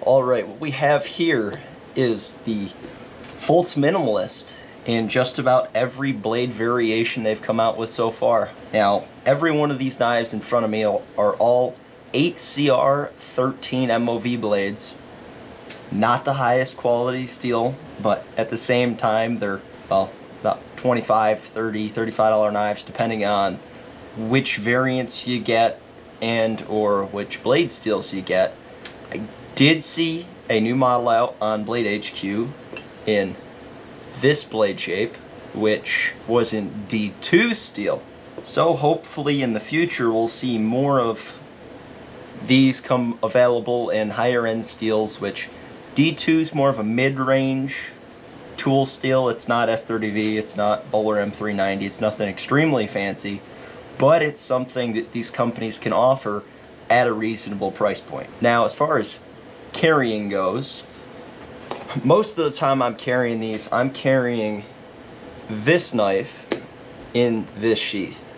Alright, what we have here is the Folts Minimalist in just about every blade variation they've come out with so far. Now, every one of these knives in front of me are all 8CR13 MOV blades. Not the highest quality steel, but at the same time they're, well, about $25, $30, $35 knives depending on which variants you get and or which blade steels you get. I did see a new model out on Blade HQ in this blade shape, which was in D2 steel. So hopefully in the future we'll see more of these come available in higher end steels, which D2 is more of a mid-range tool steel. It's not S30V, it's not Bowler M390, it's nothing extremely fancy, but it's something that these companies can offer at a reasonable price point. Now, as far as carrying goes, most of the time I'm carrying these, I'm carrying this knife in this sheath.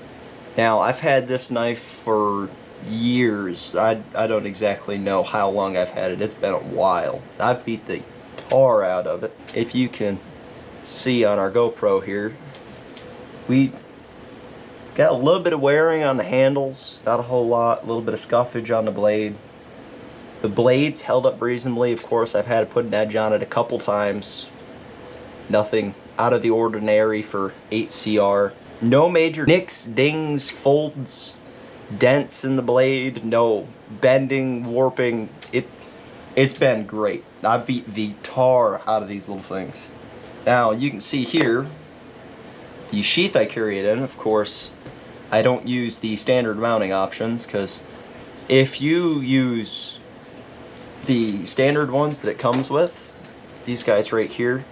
Now, I've had this knife for years. I don't exactly know how long I've had it. It's been a while. I've beat the tar out of it. If you can see on our GoPro here, we got a little bit of wearing on the handles, not a whole lot, a little bit of scuffage on the blade. The blade's held up reasonably. Of course, I've had to put an edge on it a couple times. Nothing out of the ordinary for 8CR. No major nicks, dings, folds, dents in the blade, no bending, warping. It's been great. I've beat the tar out of these little things. Now, you can see here, the sheath I carry it in, of course, I don't use the standard mounting options, because if you use the standard ones that it comes with, these guys right here,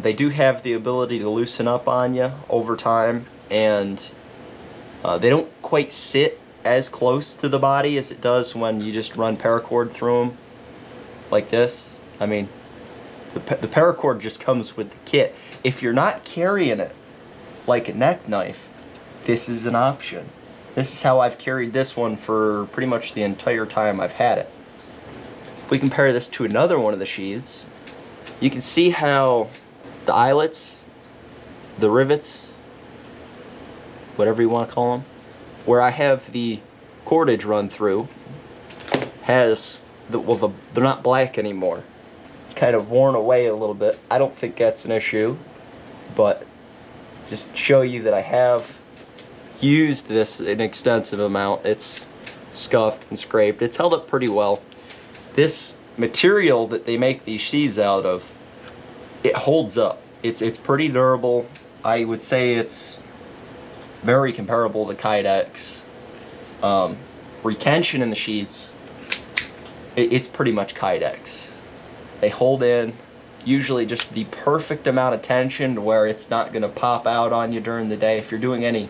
they do have the ability to loosen up on you over time, and they don't quite sit as close to the body as it does when you just run paracord through them like this. I mean, the paracord just comes with the kit. If you're not carrying it like a neck knife, this is an option. This is how I've carried this one for pretty much the entire time I've had it. If we compare this to another one of the sheaths, you can see how the eyelets, the rivets, whatever you want to call them, where I have the cordage run through, has they're not black anymore. It's kind of worn away a little bit. I don't think that's an issue, but just show you that I have used this an extensive amount. It's scuffed and scraped. It's held up pretty well. This material that they make these sheaths out of, it holds up. It's pretty durable. I would say it's very comparable to Kydex. Retention in the sheaths, it's pretty much Kydex. They hold in usually just the perfect amount of tension to where it's not going to pop out on you during the day. If you're doing any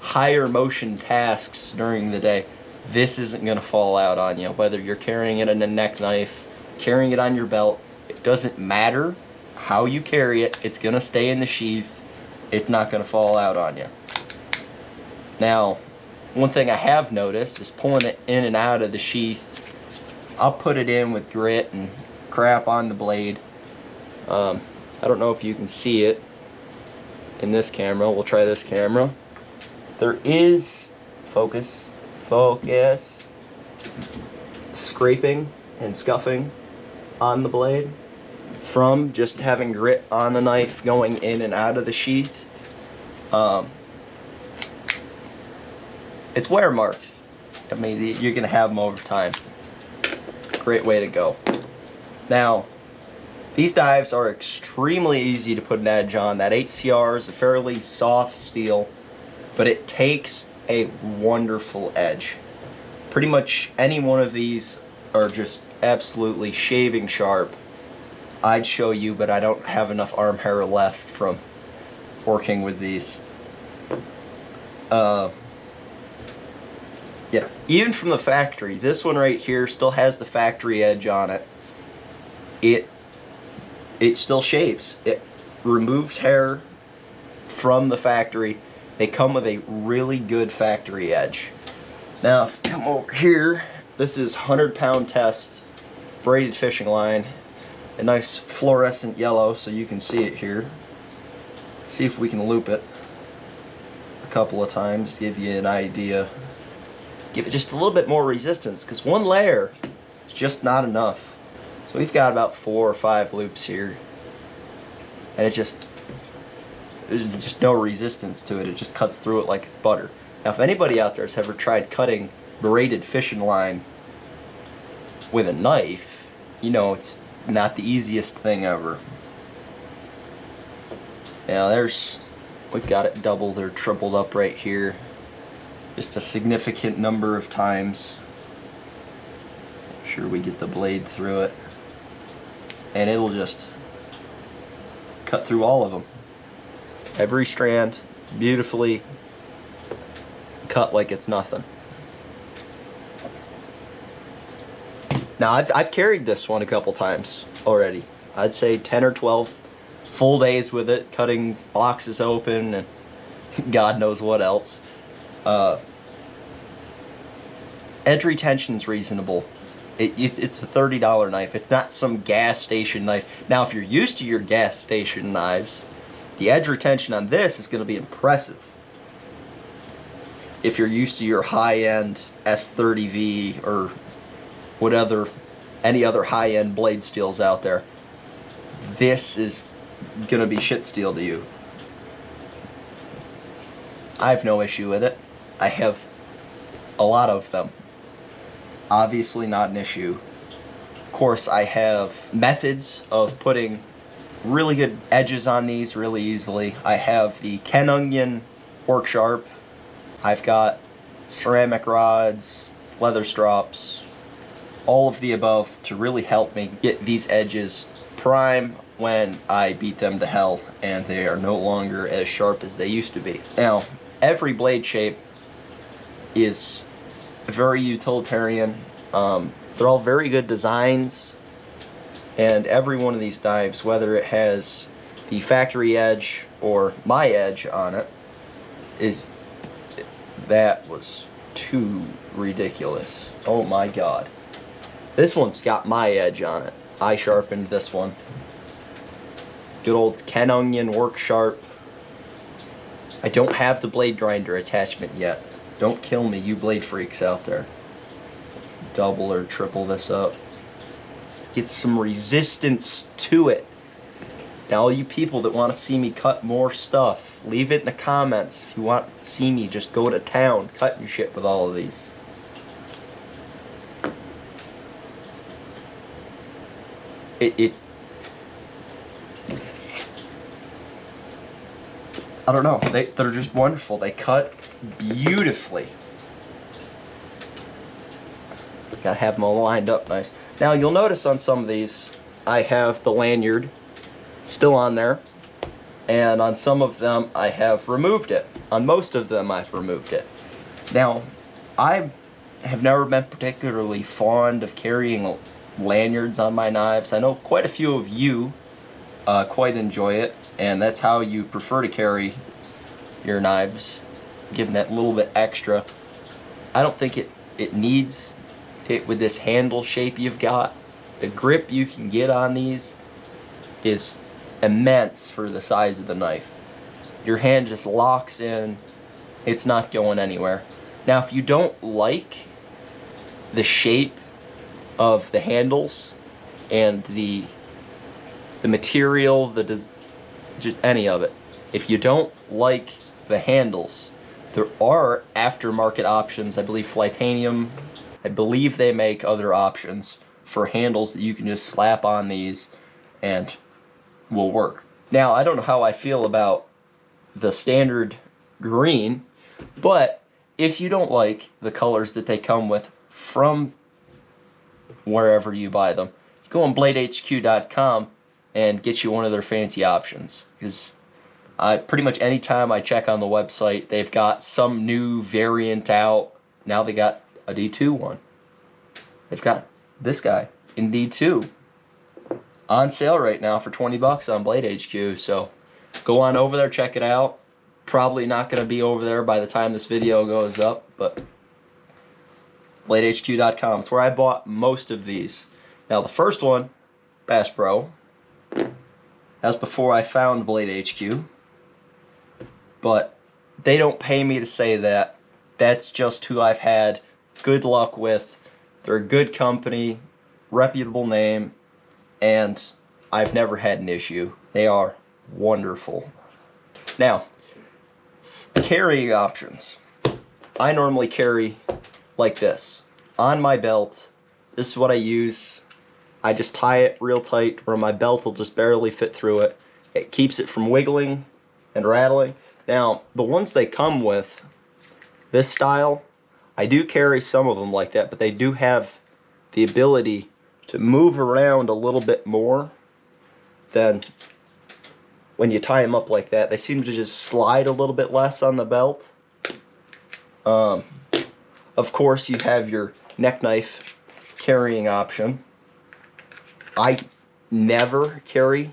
higher motion tasks during the day, this isn't going to fall out on you. Whether you're carrying it in a neck knife, carrying it on your belt, it doesn't matter how you carry it. It's going to stay in the sheath. It's not going to fall out on you. Now, one thing I have noticed is pulling it in and out of the sheath. I'll put it in with grit and crap on the blade. I don't know if you can see it in this camera. We'll try this camera. There is focus, scraping and scuffing on the blade from just having grit on the knife going in and out of the sheath. It's wear marks. I mean, you're gonna have them over time. Great way to go. Now, these knives are extremely easy to put an edge on. That 8CR is a fairly soft steel, but it takes a wonderful edge. Pretty much any one of these are just absolutely shaving sharp. I'd show you, but I don't have enough arm hair left from working with these. Yeah, even from the factory, this one right here still has the factory edge on it. It still shaves. It removes hair from the factory. They come with a really good factory edge. Now, if you come over here, this is 100-pound test braided fishing line, a nice fluorescent yellow so you can see it here. Let's see if we can loop it a couple of times to give you an idea. Give it just a little bit more resistance, because one layer is just not enough. So we've got about 4 or 5 loops here, and there's just no resistance to it. It just cuts through it like it's butter. Now, if anybody out there has ever tried cutting braided fishing line with a knife, you know it's not the easiest thing ever. Now we've got it doubled or tripled up right here, just a significant number of times. Make sure we get the blade through it, and it'll just cut through all of them. Every strand beautifully cut like it's nothing. Now I've carried this one a couple times already. I'd say 10 or 12 full days with it, cutting boxes open and God knows what else. Edge retention's reasonable. It's a $30 knife. It's not some gas station knife. Now, if you're used to your gas station knives, the edge retention on this is going to be impressive. If you're used to your high-end S30V or any other high-end blade steels out there, this is going to be shit steel to you. I have no issue with it. I have a lot of them. Obviously not an issue. Of course, I have methods of putting really good edges on these really easily. I have the Ken Onion Work Sharp. I've got ceramic rods, leather strops, all of the above to really help me get these edges prime when I beat them to hell and they are no longer as sharp as they used to be. Now, every blade shape is very utilitarian. They're all very good designs, and every one of these knives, whether it has the factory edge or my edge on it, that was too ridiculous. Oh my god. This one's got my edge on it. I sharpened this one. Good old Ken Onion Work Sharp. I don't have the blade grinder attachment yet. Don't kill me, you blade freaks out there. Double or triple this up. Get some resistance to it. Now, all you people that want to see me cut more stuff, leave it in the comments. If you want to see me just go to town cutting shit with all of these. I don't know. They're just wonderful. They cut beautifully. Gotta have them all lined up nice. Now, you'll notice on some of these, I have the lanyard still on there. And on some of them, I have removed it. On most of them, I've removed it. Now, I have never been particularly fond of carrying lanyards on my knives. I know quite a few of you quite enjoy it, and that's how you prefer to carry your knives, giving that little bit extra. I don't think it needs it with this handle shape you've got. The grip you can get on these is immense for the size of the knife. Your hand just locks in. It's not going anywhere. Now, if you don't like the shape of the handles and the material, just any of it, if you don't like the handles, there are aftermarket options. I believe Flightanium, I believe they make other options for handles that you can just slap on these and will work. Now, I don't know how I feel about the standard green, but if you don't like the colors that they come with from wherever you buy them, you go on BladeHQ.com and get you one of their fancy options, because pretty much any time I check on the website, they've got some new variant out. Now they got a D2 one. They've got this guy in D2 on sale right now for $20 on Blade HQ. So go on over there, check it out. Probably not going to be over there by the time this video goes up, but BladeHQ.com. It's where I bought most of these. Now the first one, Bass Pro, that's before I found Blade HQ, but they don't pay me to say that. That's just who I've had good luck with. They're a good company, reputable name, and I've never had an issue. They are wonderful. Now, carrying options. I normally carry like this. On my belt, this is what I use. I just tie it real tight where my belt will just barely fit through it. It keeps it from wiggling and rattling. Now, the ones they come with, this style, I do carry some of them like that, but they do have the ability to move around a little bit more than when you tie them up like that. They seem to just slide a little bit less on the belt. Of course, you have your neck knife carrying option. I never carry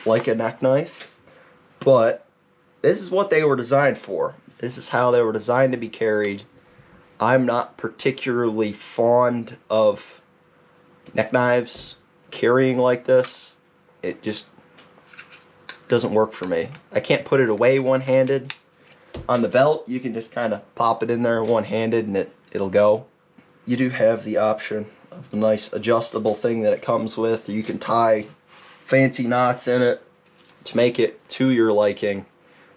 like a neck knife, but this is what they were designed for. This is how they were designed to be carried. I'm not particularly fond of neck knives carrying like this. It just doesn't work for me. I can't put it away one-handed. On the belt, you can just kind of pop it in there one-handed and it'll go. You do have the option of the nice adjustable thing that it comes with. You can tie fancy knots in it to make it to your liking.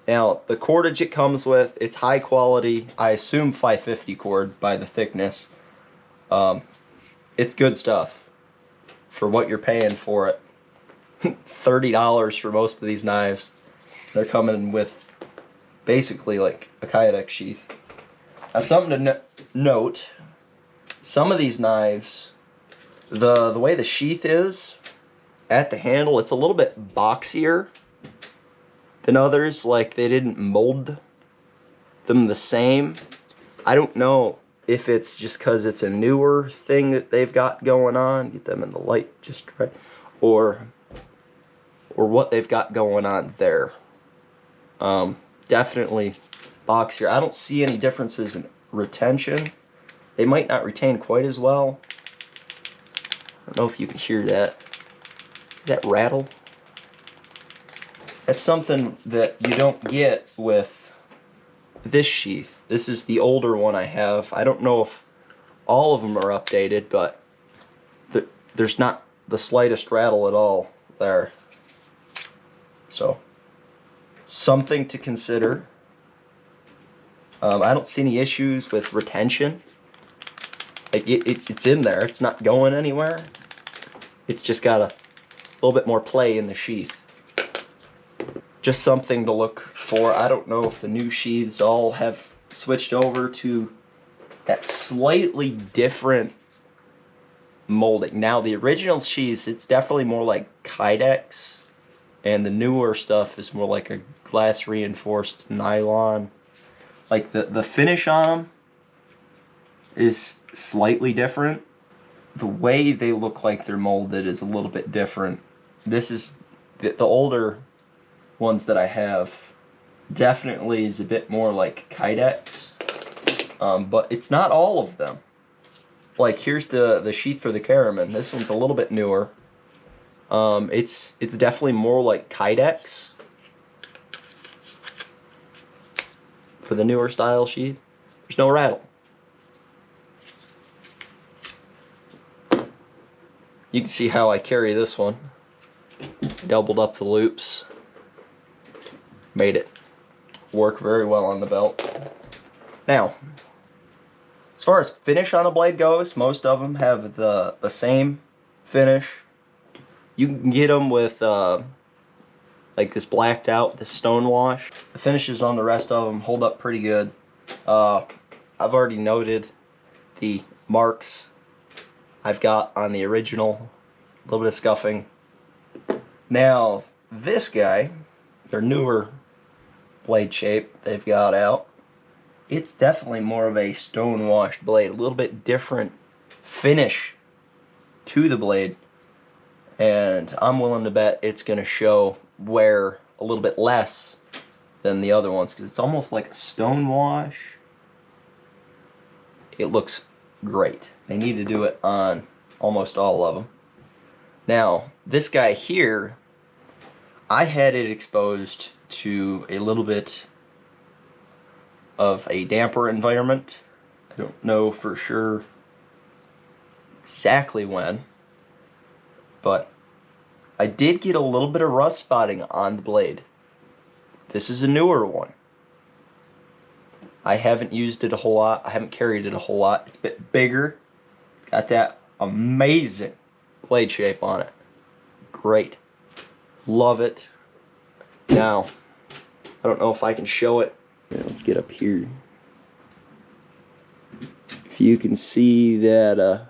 Now, the cordage it comes with, it's high quality. I assume 550 cord by the thickness. It's good stuff for what you're paying for it. $30 for most of these knives. They're coming with basically like a Kydex sheath. Now, something to note, some of these knives, the way the sheath is at the handle, it's a little bit boxier than others. Like, they didn't mold them the same. I don't know if it's just because it's a newer thing that they've got going on, get them in the light just right, or what they've got going on there. Definitely boxier. I don't see any differences in retention. They might not retain quite as well. I don't know if you can hear that. That rattle. That's something that you don't get with this sheath. This is the older one I have. I don't know if all of them are updated, but there's not the slightest rattle at all there. So, something to consider. I don't see any issues with retention. Like, it's in there. It's not going anywhere. It's just got a little bit more play in the sheath. Just something to look for. I don't know if the new sheaths all have switched over to that slightly different molding. Now, the original sheaths, it's definitely more like Kydex, and the newer stuff is more like a glass reinforced nylon. Like, the finish on them is slightly different. The way they look like they're molded is a little bit different. This is the older ones that I have definitely is a bit more like Kydex, but it's not all of them. Like, here's the sheath for the Caraman. This one's a little bit newer. It's definitely more like Kydex for the newer style sheath. There's no rattle. You can see how I carry this one. Doubled up the loops. Made it work very well on the belt. Now, as far as finish on a blade goes, most of them have the same finish. You can get them with like this blacked out, this stone wash. The finishes on the rest of them hold up pretty good. I've already noted the marks I've got on the original. A little bit of scuffing. Now, this guy, their newer blade shape they've got out, it's definitely more of a stone washed blade, a little bit different finish to the blade, and I'm willing to bet it's going to show wear a little bit less than the other ones, because it's almost like a stone wash. It looks great. They need to do it on almost all of them. Now, this guy here, I had it exposed to a little bit of a damper environment. I don't know for sure exactly when, but I did get a little bit of rust spotting on the blade. This is a newer one. I haven't used it a whole lot. I haven't carried it a whole lot. It's a bit bigger. Got that amazing blade shape on it. Great. Love it. Now, I don't know if I can show it. Yeah, let's get up here. If you can see that,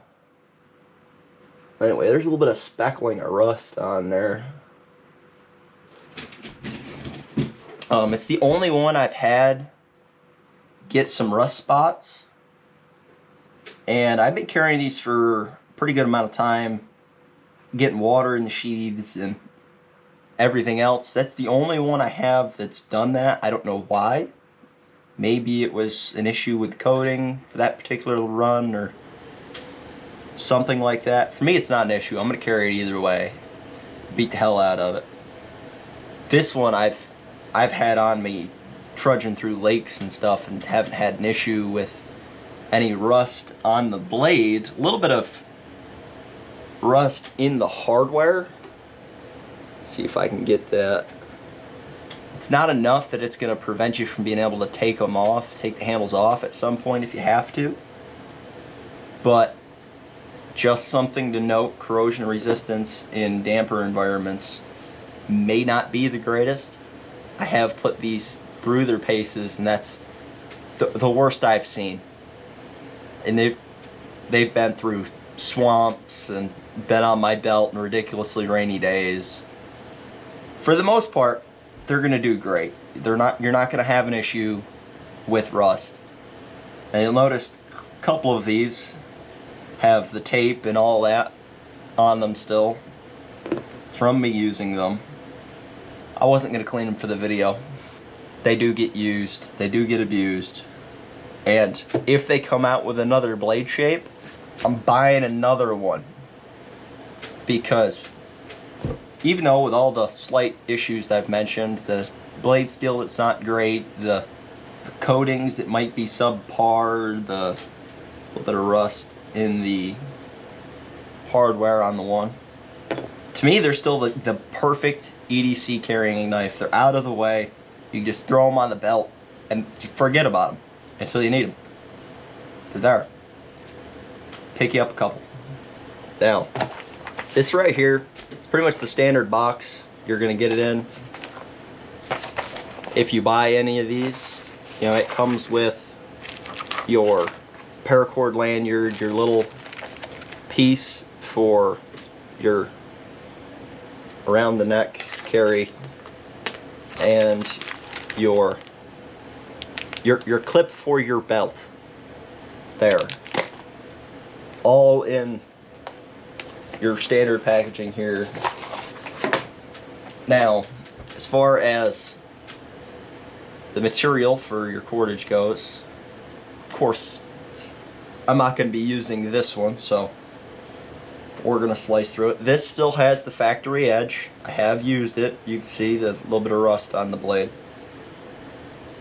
anyway, there's a little bit of speckling of rust on there. It's the only one I've had get some rust spots, and I've been carrying these for a pretty good amount of time, getting water in the sheaths and everything else. That's the only one I have that's done that. I don't know why. Maybe it was an issue with coating for that particular run or something like that. For me, it's not an issue. I'm going to carry it either way. Beat the hell out of it. This one I've had on me trudging through lakes and stuff and haven't had an issue with any rust on the blade. A little bit of rust in the hardware. Let's see if I can get that. It's not enough that it's going to prevent you from being able to take them off, take the handles off at some point if you have to. But just something to note, corrosion resistance in damper environments may not be the greatest. I have put these through their paces, and that's the worst I've seen. And they've been through swamps and been on my belt in ridiculously rainy days. For the most part, they're gonna do great. You're not gonna have an issue with rust. And you'll notice a couple of these have the tape and all that on them still from me using them. I wasn't gonna clean them for the video. They do get used, they do get abused. And if they come out with another blade shape, I'm buying another one. Because even though with all the slight issues that I've mentioned, the blade steel that's not great, the coatings that might be subpar, the little bit of rust in the hardware on the one, to me they're still the perfect EDC carrying knife. They're out of the way. You can just throw them on the belt and forget about them until you need them. They're there. Pick you up a couple. Now, this right here, it's pretty much the standard box you're gonna get it in. If you buy any of these, you know, it comes with your paracord lanyard, your little piece for your around the neck carry, and your clip for your belt. There. All in your standard packaging here. Now, as far as the material for your cordage goes, of course, I'm not going to be using this one, so we're going to slice through it. This still has the factory edge. I have used it. You can see the little bit of rust on the blade.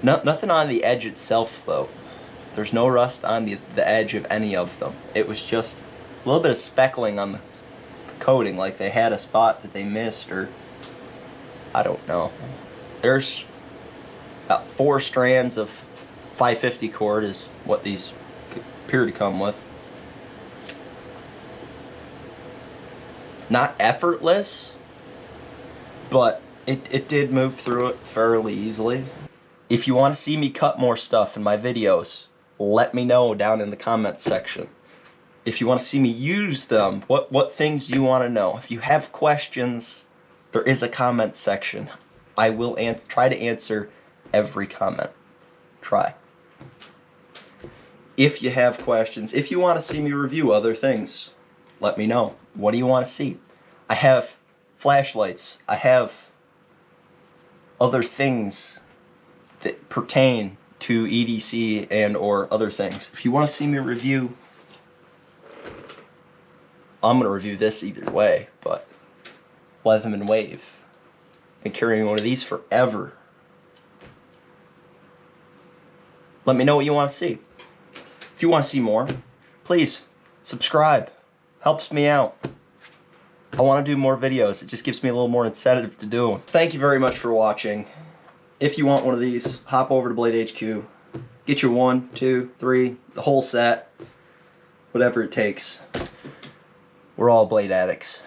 Nothing on the edge itself, though. There's no rust on the edge of any of them. It was just a little bit of speckling on the coating, like they had a spot that they missed, or I don't know. There's about 4 strands of 550 cord is what these appear to come with. Not effortless, but it did move through it fairly easily. If you want to see me cut more stuff in my videos, let me know down in the comments section. If you want to see me use them, what things do you want to know? If you have questions, there is a comment section. I will try to answer every comment. Try. If you have questions, if you want to see me review other things, let me know. What do you want to see? I have flashlights. I have other things that pertain to EDC and or other things. If you want to see me review I'm gonna review this either way, but Leatherman Wave. Been carrying one of these forever. Let me know what you want to see. If you want to see more, please subscribe. Helps me out. I want to do more videos. It just gives me a little more incentive to do them. Thank you very much for watching. If you want one of these, hop over to Blade HQ. Get your 1, 2, 3, the whole set. Whatever it takes. We're all blade addicts.